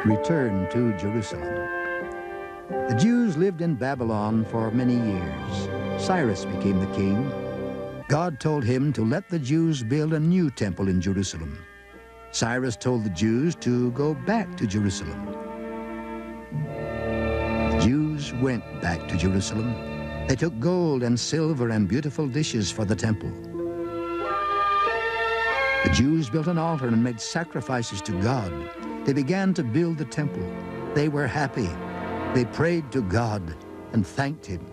Return to Jerusalem. The Jews lived in Babylon for many years. Cyrus became the king. God told him to let the Jews build a new temple in Jerusalem. Cyrus told the Jews to go back to Jerusalem. The Jews went back to Jerusalem. They took gold and silver and beautiful dishes for the temple. The Jews built an altar and made sacrifices to God. They began to build the temple. They were happy. They prayed to God and thanked Him.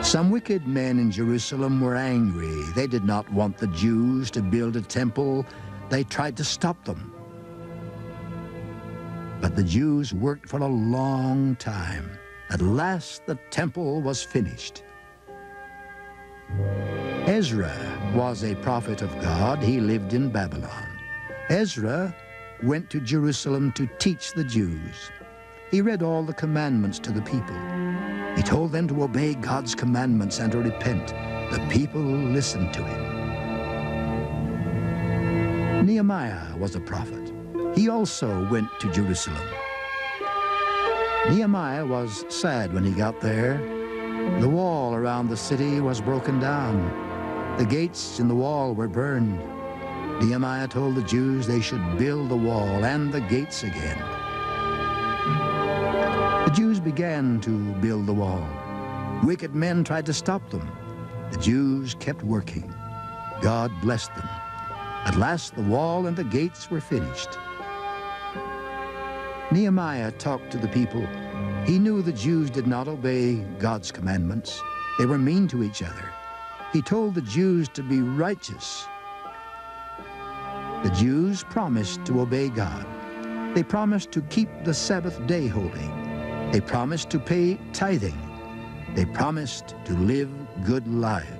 Some wicked men in Jerusalem were angry. They did not want the Jews to build a temple. They tried to stop them. But the Jews worked for a long time. At last, the temple was finished. Ezra was a prophet of God. He lived in Babylon. Ezra went to Jerusalem to teach the Jews. He read all the commandments to the people. He told them to obey God's commandments and to repent. The people listened to him. Nehemiah was a prophet. He also went to Jerusalem. Nehemiah was sad when he got there. The wall around the city was broken down. The gates in the wall were burned. Nehemiah told the Jews they should build the wall and the gates again. The Jews began to build the wall. Wicked men tried to stop them. The Jews kept working. God blessed them. At last, the wall and the gates were finished. Nehemiah talked to the people. He knew the Jews did not obey God's commandments. They were mean to each other. He told the Jews to be righteous. The Jews promised to obey God. They promised to keep the Sabbath day holy. They promised to pay tithing. They promised to live good lives.